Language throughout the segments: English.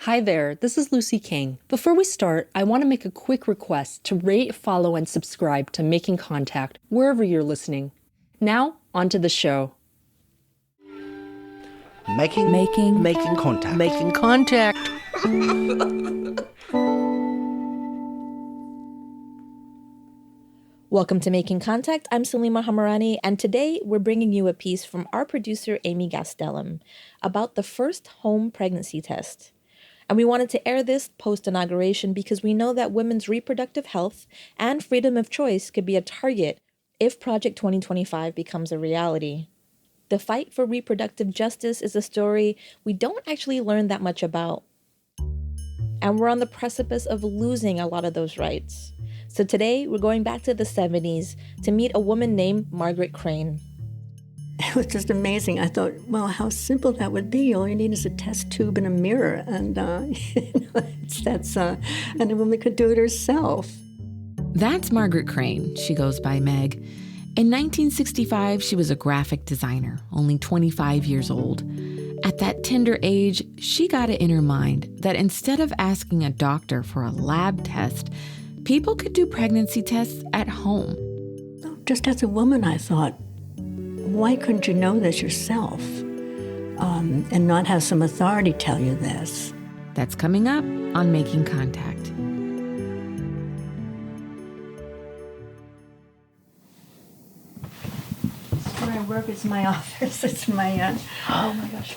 Hi there, this is Lucy King. Before we start, I want to make a quick request to rate, follow, and subscribe to Making Contact wherever you're listening. Now, on to the show. Making contact. Making contact. Welcome to Making Contact. I'm Seelye Mahamarani, and today we're bringing you a piece from our producer, Amy Gastelum, about the first home pregnancy test. And we wanted to air this post-inauguration because we know that women's reproductive health and freedom of choice could be a target if Project 2025 becomes a reality. The fight for reproductive justice is a story we don't actually learn that much about. And we're on the precipice of losing a lot of those rights. So today, we're going back to the 70s to meet a woman named Margaret Crane. It was just amazing. I thought, well, how simple that would be. All you need is a test tube and a mirror, and and a woman could do it herself. That's Margaret Crane. She goes by Meg. In 1965, she was a graphic designer, only 25 years old. At that tender age, she got it in her mind that instead of asking a doctor for a lab test, people could do pregnancy tests at home. Just as a woman, I thought, why couldn't you know this yourself and not have some authority tell you this? That's coming up on Making Contact. Where I work is my office. It's my, oh my gosh.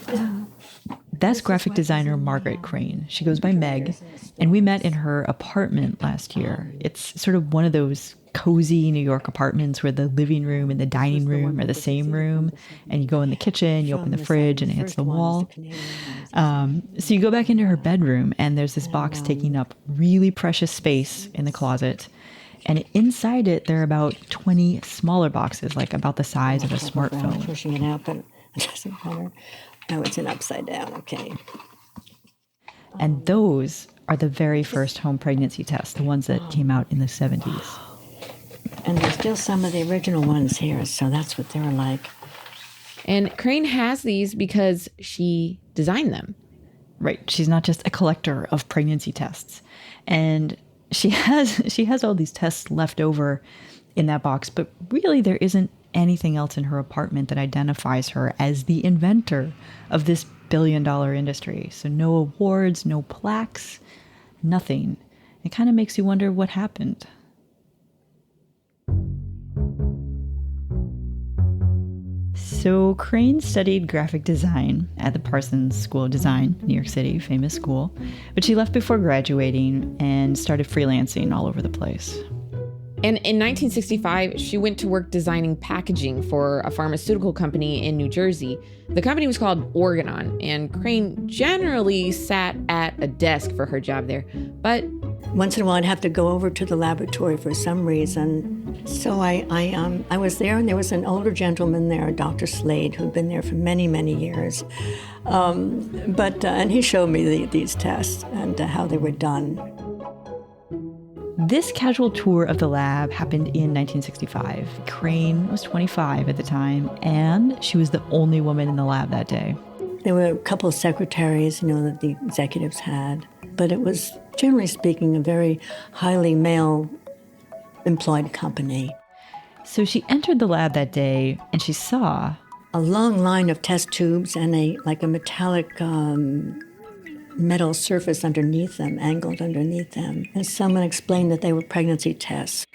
That's graphic designer Margaret Crane. She goes by Meg, and we met in her apartment last year. It's sort of one of those cozy New York apartments where the living room and the dining room are the same room, and you go in the kitchen, you open the fridge, and it hits the wall. So you go back into her bedroom, and there's this box taking up really precious space in the closet. And inside it, there are about 20 smaller boxes, like about the size of a smartphone. I'm pushing it out, but it doesn't matter. No, it's an upside down, okay. And those are the very first home pregnancy tests, the ones that came out in the 70s. And there's still some of the original ones here, so that's what they were like. And Crane has these because she designed them. Right. She's not just a collector of pregnancy tests. And she has all these tests left over in that box, but really there isn't anything else in her apartment that identifies her as the inventor of this billion-dollar industry. So no awards, no plaques, nothing. It kind of makes you wonder what happened. So Crane studied graphic design at the Parsons School of Design, New York City, famous school. But she left before graduating and started freelancing all over the place. And in 1965, she went to work designing packaging for a pharmaceutical company in New Jersey. The company was called Organon, and Crane generally sat at a desk for her job there. But once in a while, I'd have to go over to the laboratory for some reason. So I was there, and there was an older gentleman there, Dr. Slade, who'd been there for many, many years. And he showed me these tests and how they were done. This casual tour of the lab happened in 1965. Crane was 25 at the time, and she was the only woman in the lab that day. There were a couple of secretaries, that the executives had, but it was, generally speaking, a very highly male-employed company. So she entered the lab that day, and she saw a long line of test tubes and a metallic metal surface underneath them, angled underneath them. And someone explained that they were pregnancy tests.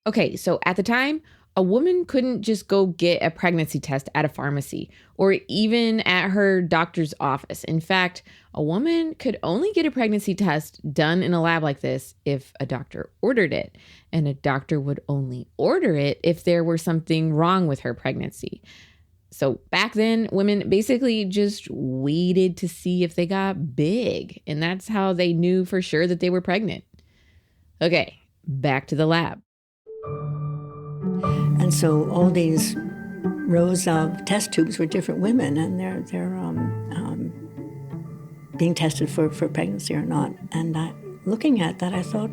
okay, so at the time, a woman couldn't just go get a pregnancy test at a pharmacy or even at her doctor's office. In fact, a woman could only get a pregnancy test done in a lab like this if a doctor ordered it. And a doctor would only order it if there were something wrong with her pregnancy. So back then, women basically just waited to see if they got big. And that's how they knew for sure that they were pregnant. Okay, back to the lab. And so all these rows of test tubes were different women, and they're being tested for pregnancy or not. And looking at that, I thought,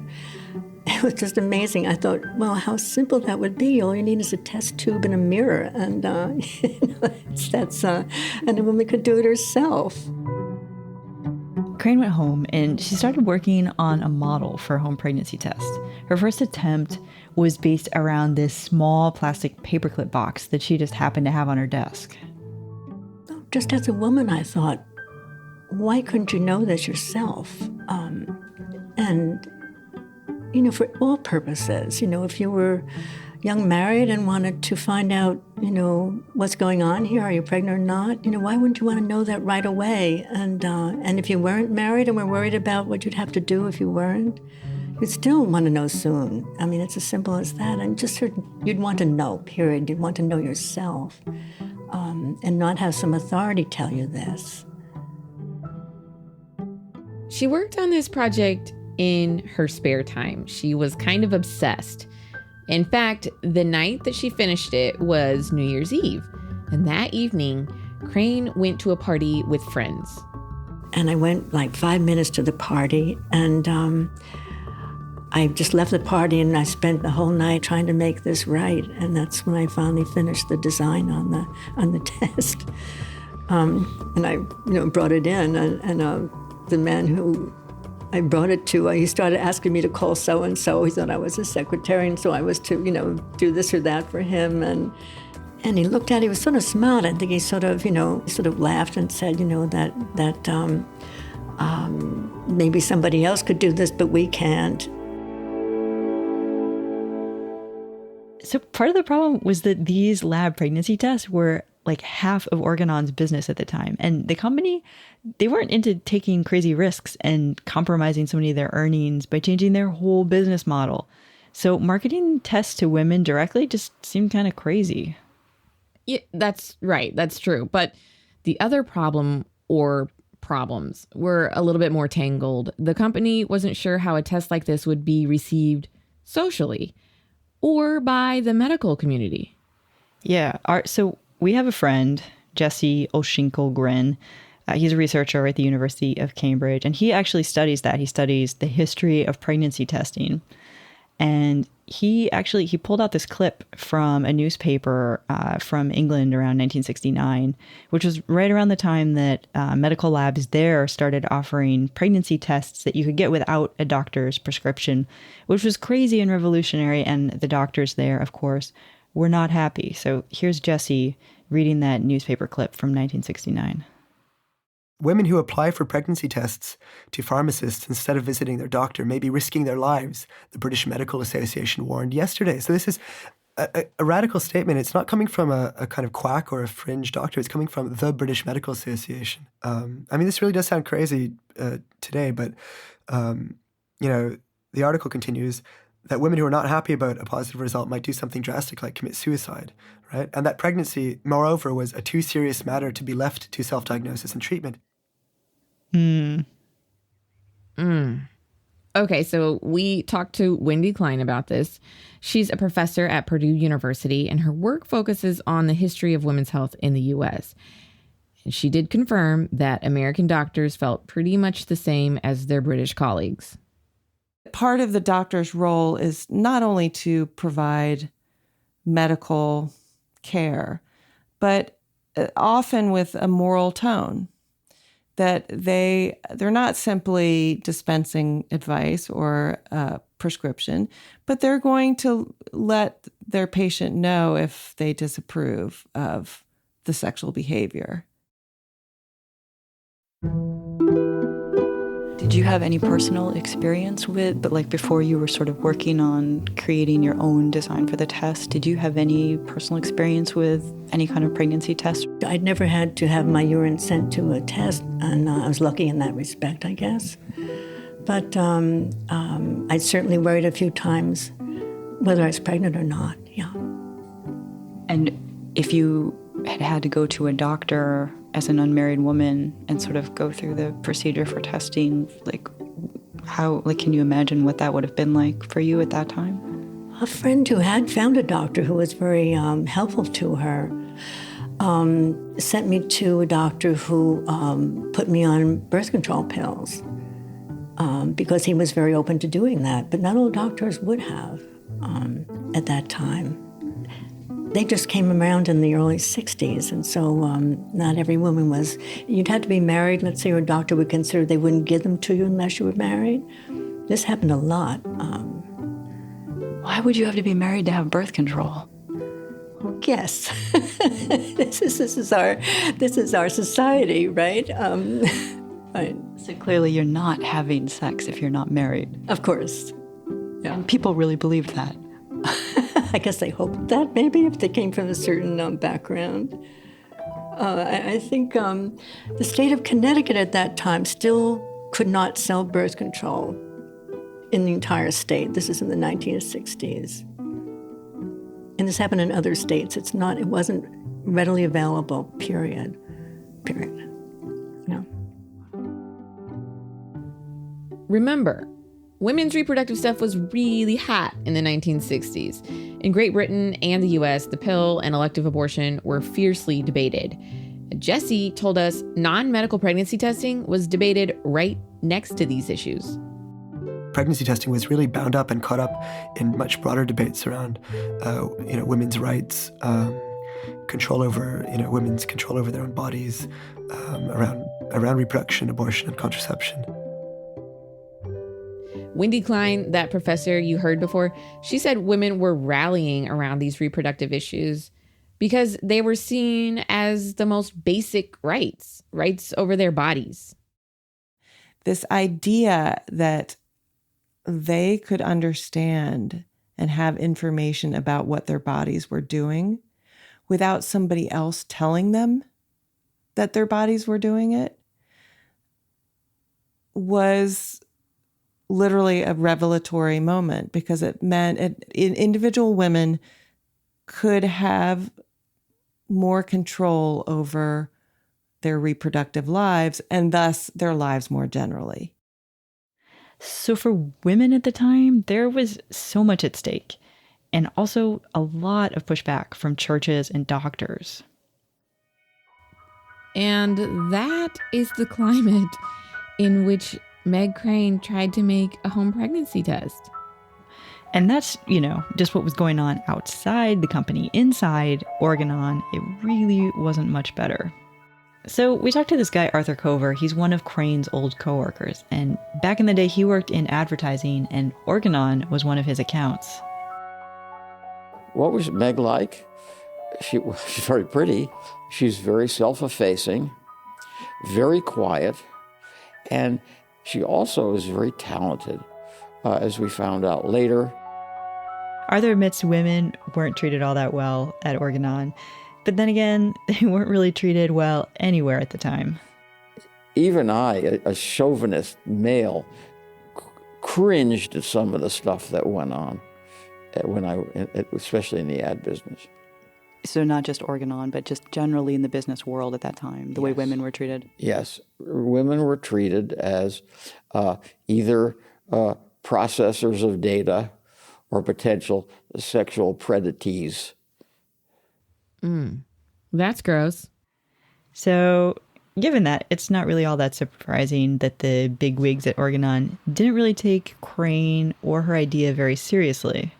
it was just amazing. I thought, well, how simple that would be. All you need is a test tube and a mirror, and and a woman could do it herself. Crane went home and she started working on a model for a home pregnancy test. Her first attempt was based around this small plastic paperclip box that she just happened to have on her desk. Just as a woman, I thought, why couldn't you know this yourself? And, for all purposes, if you were young married and wanted to find out, what's going on here, are you pregnant or not? Why wouldn't you want to know that right away? And if you weren't married and were worried about what you'd have to do if you weren't, you'd still want to know soon. I mean, it's as simple as that. And just you'd want to know, period. You'd want to know yourself and not have some authority tell you this. She worked on this project in her spare time. She was kind of obsessed. In fact, the night that she finished it was New Year's Eve. And that evening, Crane went to a party with friends. And I went like 5 minutes to the party, and I just left the party, and I spent the whole night trying to make this right. And that's when I finally finished the design on the test. And I brought it in, and the man who I brought it to, he started asking me to call so-and-so. He thought I was his secretary, and so I was to, do this or that for him. And he looked at it, he was sort of smiled. I think he sort of laughed and said, that maybe somebody else could do this, but we can't. So part of the problem was that these lab pregnancy tests were like half of Organon's business at the time. And the company, they weren't into taking crazy risks and compromising so many of their earnings by changing their whole business model. So marketing tests to women directly just seemed kind of crazy. Yeah, that's right. That's true. But the other problem or problems were a little bit more tangled. The company wasn't sure how a test like this would be received socially or by the medical community. Yeah. So we have a friend, Jesse Oshinkogren. He's a researcher at the University of Cambridge, and he actually studies that. He studies the history of pregnancy testing. And he pulled out this clip from a newspaper from England around 1969, which was right around the time that medical labs there started offering pregnancy tests that you could get without a doctor's prescription, which was crazy and revolutionary. And the doctors there, of course, were not happy. So here's Jesse reading that newspaper clip from 1969. Women who apply for pregnancy tests to pharmacists instead of visiting their doctor may be risking their lives, the British Medical Association warned yesterday. So this is a radical statement. It's not coming from a kind of quack or a fringe doctor. It's coming from the British Medical Association. This really does sound crazy today, but, the article continues that women who are not happy about a positive result might do something drastic like commit suicide, right? And that pregnancy, moreover, was a too serious matter to be left to self-diagnosis and treatment. Okay, so we talked to Wendy Kline about this. She's a professor at Purdue University, and her work focuses on the history of women's health in the U.S. And she did confirm that American doctors felt pretty much the same as their British colleagues. Part of the doctor's role is not only to provide medical care, but often with a moral tone, that they're not simply dispensing advice or prescription, but they're going to let their patient know if they disapprove of the sexual behavior. Did you have any personal experience with, but like before you were sort of working on creating your own design for the test, did you have any personal experience with any kind of pregnancy test? I'd never had to have my urine sent to a test, and I was lucky in that respect, I guess. But I certainly worried a few times whether I was pregnant or not, yeah. And if you had to go to a doctor as an unmarried woman and sort of go through the procedure for testing, can you imagine what that would have been like for you at that time? A friend who had found a doctor who was very helpful to her sent me to a doctor who put me on birth control pills because he was very open to doing that, but not all doctors would have at that time. They just came around in the early 60s, and so not every woman was. You'd have to be married. Let's say your doctor would consider they wouldn't give them to you unless you were married. This happened a lot. Why would you have to be married to have birth control? Yes, this is our society, right? Right. So clearly, you're not having sex if you're not married. Of course. Yeah. And people really believed that. I guess they hoped that, maybe, if they came from a certain background. I think the state of Connecticut at that time still could not sell birth control in the entire state. This is in the 1960s. And this happened in other states. It wasn't readily available, period. Yeah. Remember, women's reproductive stuff was really hot in the 1960s. In Great Britain and the US, the pill and elective abortion were fiercely debated. Jessie told us non-medical pregnancy testing was debated right next to these issues. Pregnancy testing was really bound up and caught up in much broader debates around, women's rights, control over, women's control over their own bodies, around reproduction, abortion, and contraception. Wendy Kline, that professor you heard before, she said women were rallying around these reproductive issues because they were seen as the most basic rights over their bodies. This idea that they could understand and have information about what their bodies were doing without somebody else telling them that their bodies were doing it was literally a revelatory moment, because it meant individual women could have more control over their reproductive lives and thus their lives more generally. So for women at the time, there was so much at stake, and also a lot of pushback from churches and doctors. And that is the climate in which Meg Crane tried to make a home pregnancy test. And that's, just what was going on outside the company. Inside Organon, it really wasn't much better. So we talked to this guy, Arthur Cover. He's one of Crane's old coworkers. And back in the day, he worked in advertising, and Organon was one of his accounts. What was Meg like? She's very pretty. She's very self-effacing, very quiet, and she also is very talented, as we found out later. Arthur admits women weren't treated all that well at Organon. But then again, they weren't really treated well anywhere at the time. Even I, a chauvinist male, cringed at some of the stuff that went on especially in the ad business. So not just Organon, but just generally in the business world at that time, the way women were treated? Yes. Women were treated as either processors of data or potential sexual predatees. That's gross. So, given that, it's not really all that surprising that the bigwigs at Organon didn't really take Crane or her idea very seriously.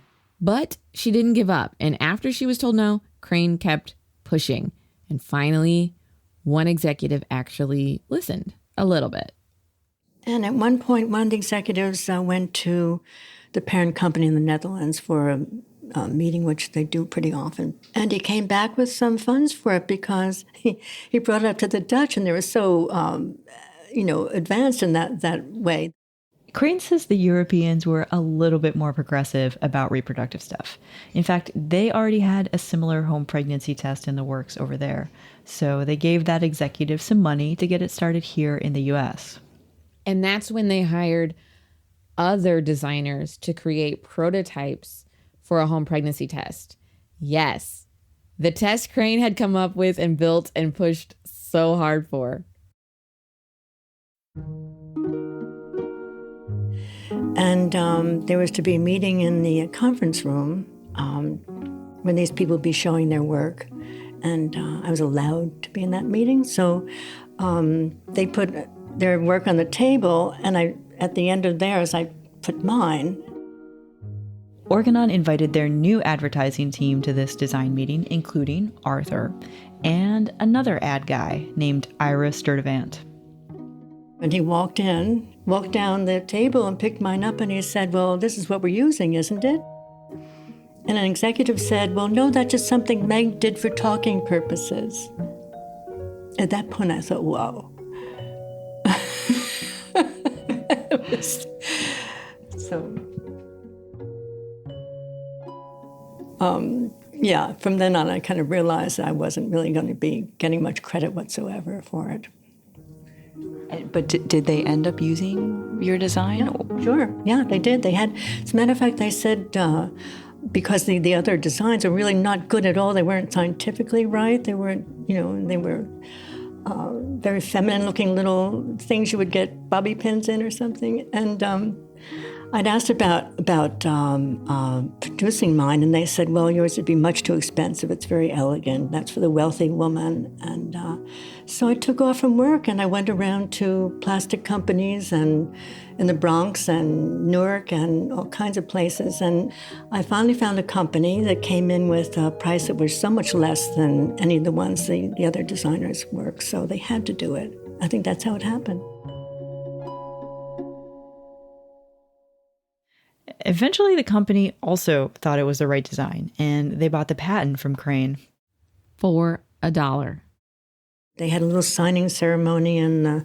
But she didn't give up, and after she was told no, Crane kept pushing. And finally, one executive actually listened a little bit. And at one point, one of the executives went to the parent company in the Netherlands for a meeting, which they do pretty often. And he came back with some funds for it because he brought it up to the Dutch, and they were so, advanced in that way. Crane says the Europeans were a little bit more progressive about reproductive stuff. In fact, they already had a similar home pregnancy test in the works over there. So they gave that executive some money to get it started here in the US. And that's when they hired other designers to create prototypes for a home pregnancy test. Yes, the test Crane had come up with and built and pushed so hard for. And there was to be a meeting in the conference room when these people would be showing their work. And I was allowed to be in that meeting. So they put their work on the table, and at the end of theirs, I put mine. Organon invited their new advertising team to this design meeting, including Arthur and another ad guy named Ira Sturdivant. And he walked down the table and picked mine up, and he said, well, this is what we're using, isn't it? And an executive said, well, no, that's just something Meg did for talking purposes. At that point, I thought, whoa. From then on, I kind of realized I wasn't really going to be getting much credit whatsoever for it. But did they end up using your design? Yeah, sure. Yeah, they did. They had, as a matter of fact, they said, because the other designs are really not good at all. They weren't scientifically right. They weren't, they were very feminine-looking little things you would get bobby pins in or something. And I'd asked about producing mine, and they said, well, yours would be much too expensive. It's very elegant. That's for the wealthy woman. And so I took off from work, and I went around to plastic companies and in the Bronx and Newark and all kinds of places. And I finally found a company that came in with a price that was so much less than any of the ones the other designers worked. So they had to do it. I think that's how it happened. Eventually, the company also thought it was the right design, and they bought the patent from Crane. For $1. They had a little signing ceremony in the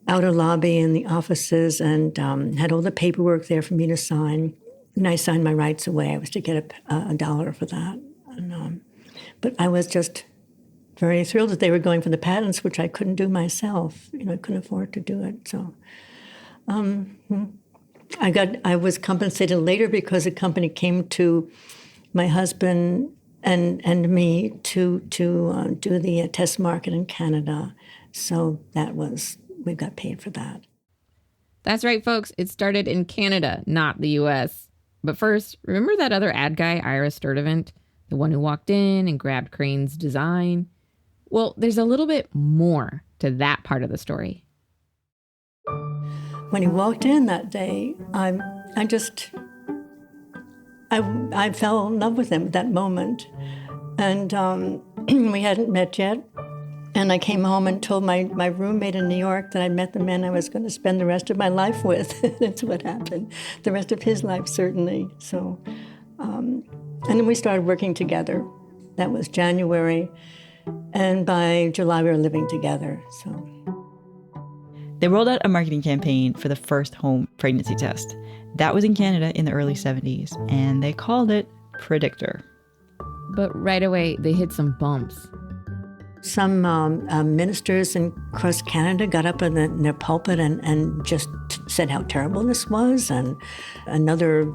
outer lobby in the offices, and had all the paperwork there for me to sign. And I signed my rights away. I was to get $1 for that. And, but I was just very thrilled that they were going for the patents, which I couldn't do myself. I couldn't afford to do it. So I was compensated later because the company came to my husband and me to do the test market in Canada. So we got paid for that. That's right, folks. It started in Canada, not the U.S. But first, remember that other ad guy, Ira Sturdivant, the one who walked in and grabbed Crane's design? Well, there's a little bit more to that part of the story. When he walked in that day, I fell in love with him at that moment. And we hadn't met yet. And I came home and told my roommate in New York that I'd met the man I was going to spend the rest of my life with. That's what happened. The rest of his life, certainly. So, and then we started working together. That was January. And by July, we were living together. So. They rolled out a marketing campaign for the first home pregnancy test. That was in Canada in the early 70s, and they called it Predictor. But right away, they hit some bumps. Some ministers across Canada got up in their pulpit and just said how terrible this was, and another,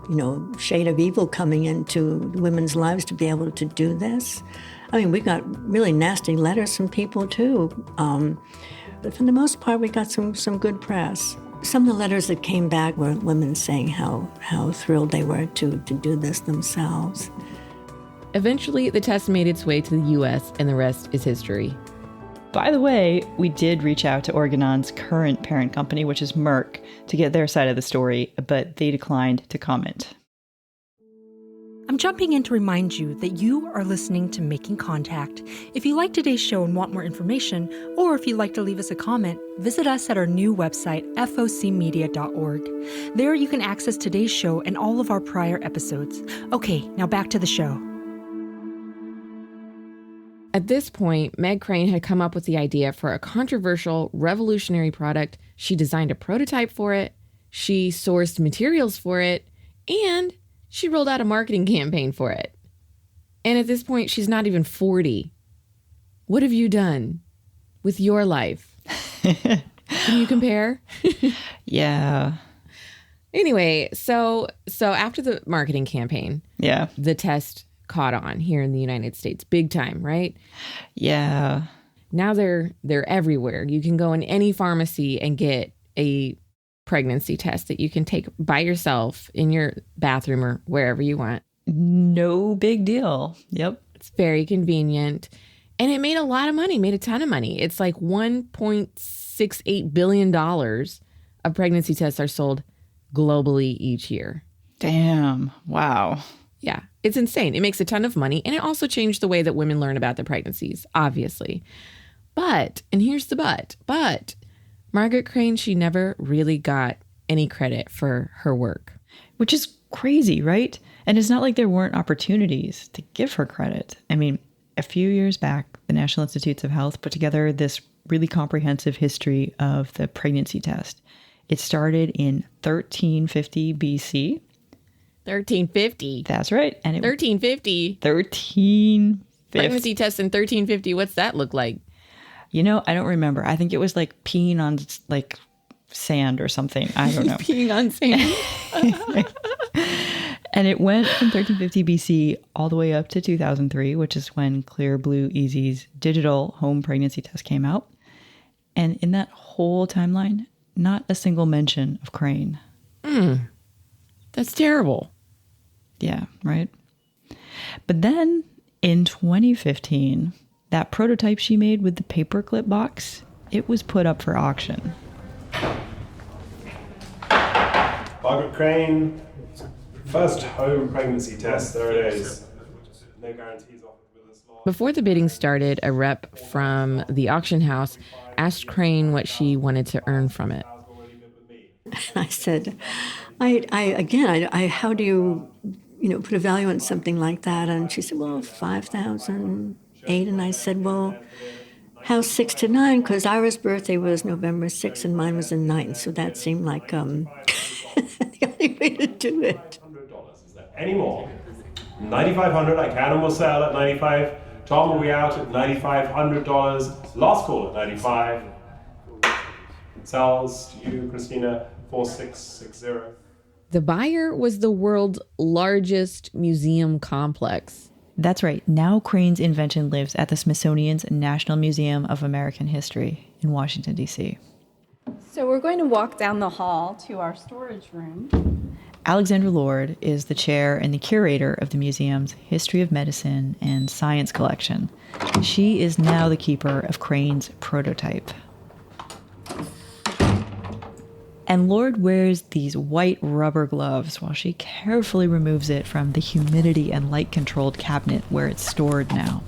shade of evil coming into women's lives to be able to do this. I mean, we got really nasty letters from people, too. But for the most part, we got some good press. Some of the letters that came back were women saying how thrilled they were to do this themselves. Eventually, the test made its way to the U.S., and the rest is history. By the way, we did reach out to Organon's current parent company, which is Merck, to get their side of the story, but they declined to comment. I'm jumping in to remind you that you are listening to Making Contact. If you like today's show and want more information, or if you'd like to leave us a comment, visit us at our new website, focmedia.org. There you can access today's show and all of our prior episodes. Okay, now back to the show. At this point, Meg Crane had come up with the idea for a controversial, revolutionary product. She designed a prototype for it, she sourced materials for it, and she rolled out a marketing campaign for it. And at this point, she's not even 40. What have you done with your life? Can you compare? Yeah. Anyway, so after the marketing campaign, the test caught on here in the United States, big time, right? Yeah. Now they're everywhere. You can go in any pharmacy and get a pregnancy test that you can take by yourself in your bathroom or wherever you want. No big deal. Yep. It's very convenient. And it made a lot of money, made a ton of money. It's like $1.68 billion of pregnancy tests are sold globally each year. Damn. Wow. Yeah, it's insane. It makes a ton of money, and it also changed the way that women learn about their pregnancies, obviously. But, and here's the but, Margaret Crane, she never really got any credit for her work. Which is crazy, right? And it's not like there weren't opportunities to give her credit. I mean, a few years back, the National Institutes of Health put together this really comprehensive history of the pregnancy test. It started in 1350 BC. 1350? That's right. And 1350? 1350. Pregnancy test in 1350, what's that look like? You know, I don't remember. I think it was like peeing on like sand or something. I don't know. Peeing on sand. And it went from 1350 BC all the way up to 2003, which is when Clear Blue Easy's digital home pregnancy test came out. And in that whole timeline, not a single mention of Crane. That's terrible. Yeah, right? But then in 2015, that prototype she made with the paperclip box, it was put up for auction. Margaret Crane, first home pregnancy test, there it is. No guarantees offered with this law. Before the bidding started, a rep from the auction house asked Crane what she wanted to earn from it. I said, how do you put a value on something like that? And she said, well, 5,008. And I said, well, how's 6 to 9? Because Ira's birthday was November 6th and mine was the 9th. So that seemed like the only way to do it. Is there any more? 9,500, I can almost sell at 95. Tom, are we out at $9,500? Last call at 95. Sells to you, Christina, 4660. The buyer was the world's largest museum complex. That's right. Now Crane's invention lives at the Smithsonian's National Museum of American History in Washington, D.C. So we're going to walk down the hall to our storage room. Alexandra Lord is the chair and the curator of the museum's History of Medicine and Science collection. She is now the keeper of Crane's prototype. And Lord wears these white rubber gloves while she carefully removes it from the humidity and light-controlled cabinet where it's stored now.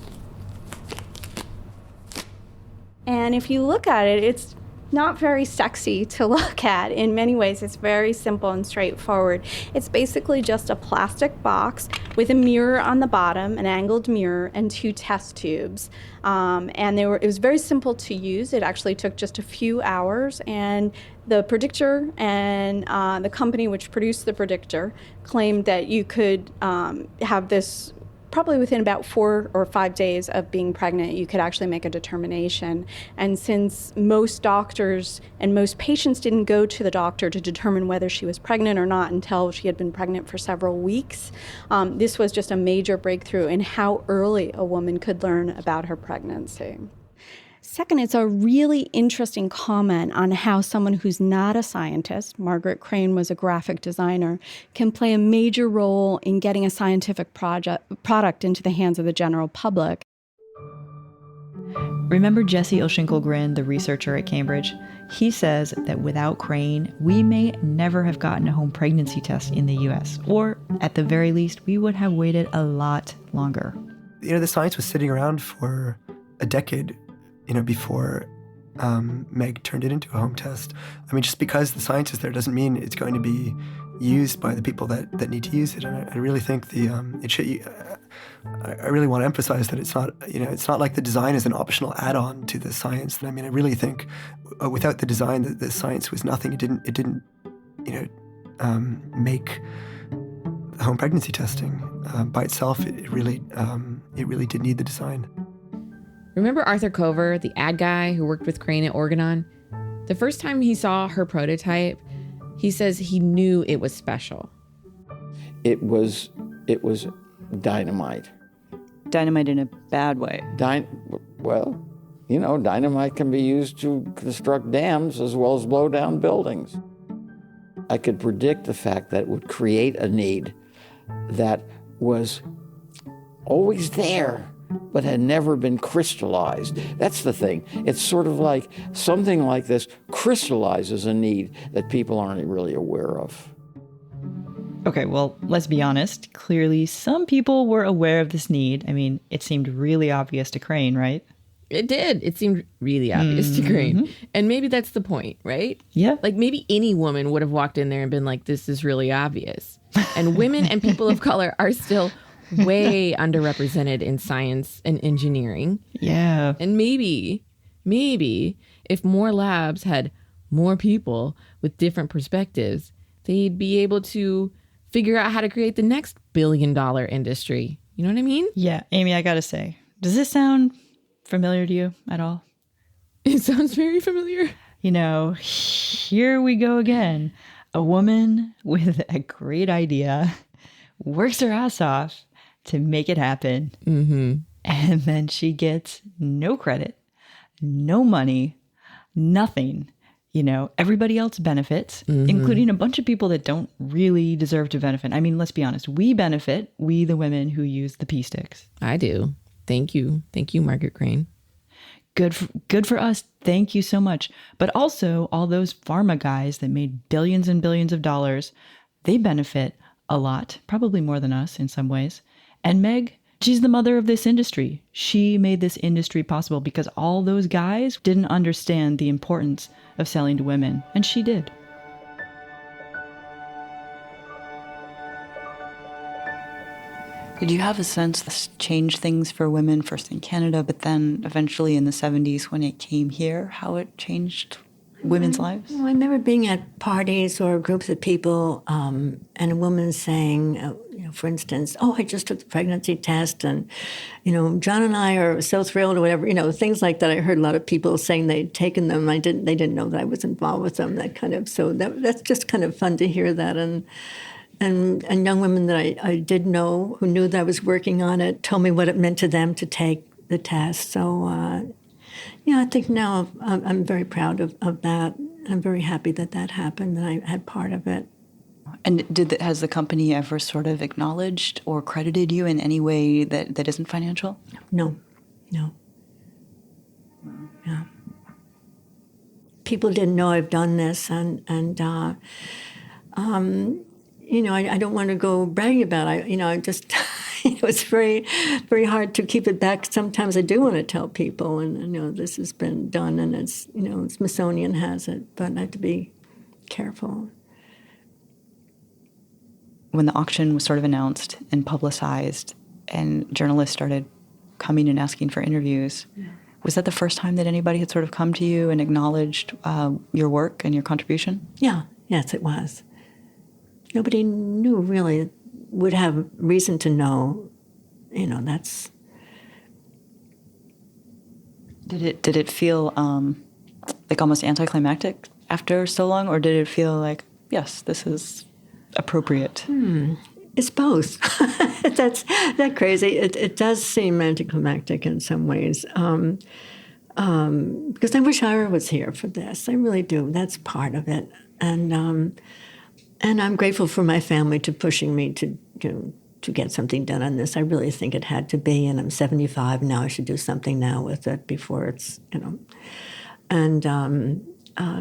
And if you look at it, it's not very sexy to look at. In many ways, it's very simple and straightforward. It's basically just a plastic box with a mirror on the bottom, an angled mirror, and 2 test tubes. It was very simple to use. It actually took just a few hours, and the predictor and the company which produced the predictor claimed that you could have this probably within about 4 or 5 days of being pregnant, you could actually make a determination. And since most doctors and most patients didn't go to the doctor to determine whether she was pregnant or not until she had been pregnant for several weeks, this was just a major breakthrough in how early a woman could learn about her pregnancy. Second, it's a really interesting comment on how someone who's not a scientist, Margaret Crane was a graphic designer, can play a major role in getting a scientific product into the hands of the general public. Remember Jesse Ilshinkelgren, the researcher at Cambridge? He says that without Crane, we may never have gotten a home pregnancy test in the US, or at the very least, we would have waited a lot longer. The science was sitting around for a decade before Meg turned it into a home test. I mean, just because the science is there doesn't mean it's going to be used by the people that need to use it. And I really think I really want to emphasize that it's not like the design is an optional add-on to the science. And I mean, I really think without the design, the science was nothing. It didn't make home pregnancy testing by itself. It really did need the design. Remember Arthur Cover, the ad guy who worked with Crane at Organon? The first time he saw her prototype, he says he knew it was special. It was dynamite. Dynamite in a bad way. Dynamite can be used to construct dams as well as blow down buildings. I could predict the fact that it would create a need that was always there, but had never been crystallized. That's the thing. It's sort of like something like this crystallizes a need that people aren't really aware of. Okay, well, let's be honest. Clearly, some people were aware of this need. I mean, it seemed really obvious to Crane, right? It did. It seemed really obvious to Crane. And maybe that's the point, right? Yeah. Like maybe any woman would have walked in there and been like, this is really obvious. And women and people of color are still way underrepresented in science and engineering. Yeah. And maybe if more labs had more people with different perspectives, they'd be able to figure out how to create the next billion-dollar industry. You know what I mean? Yeah. Amy, I gotta say, does this sound familiar to you at all? It sounds very familiar. You know, here we go again. A woman with a great idea works her ass off to make it happen. And then she gets no credit, no money, nothing. You know, everybody else benefits, including a bunch of people that don't really deserve to benefit. I mean, let's be honest. We benefit, we the women who use the pea sticks. I do. Thank you. Thank you, Margaret Crane. Good for us. Thank you so much. But also all those pharma guys that made billions and billions of dollars, they benefit a lot, probably more than us in some ways. And Meg, she's the mother of this industry. She made this industry possible because all those guys didn't understand the importance of selling to women, and she did. Did you have a sense this changed things for women, first in Canada, but then eventually in the 70s when it came here, how it changed women's lives? I remember being at parties or groups of people and a woman saying, for instance, oh, I just took the pregnancy test and, John and I are so thrilled or whatever, things like that. I heard a lot of people saying they'd taken them. They didn't know that I was involved with them, that kind of, so that's just kind of fun to hear that. And young women that I did know who knew that I was working on it told me what it meant to them to take the test. So, I think now I'm very proud of that. I'm very happy that happened, that I had part of it. And has the company ever sort of acknowledged or credited you in any way that isn't financial? No. Yeah. People didn't know I've done this, and I don't want to go bragging about it. I just, it's very, very hard to keep it back. Sometimes I do want to tell people, and this has been done, and it's, Smithsonian has it, but I have to be careful. When the auction was sort of announced and publicized, and journalists started coming and asking for interviews, was that the first time that anybody had sort of come to you and acknowledged your work and your contribution? Yeah. Yes, it was. Nobody knew really, would have reason to know, that's... Did it feel like almost anticlimactic after so long, or did it feel like, yes, this is appropriate? It's both. That's that crazy. It does seem anticlimactic in some ways, because I wish I was here for this. I really do. That's part of it, and I'm grateful for my family to pushing me to get something done on this. I really think it had to be, and I'm 75 now. I should do something now with it before it's, And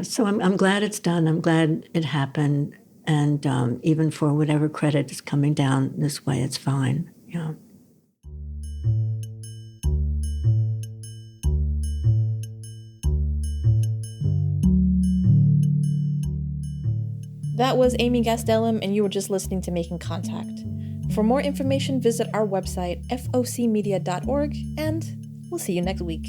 so I'm glad it's done. I'm glad it happened. And even for whatever credit is coming down this way, it's fine. Yeah. That was Amy Gastelum, and you were just listening to Making Contact. For more information, visit our website, focmedia.org, and we'll see you next week.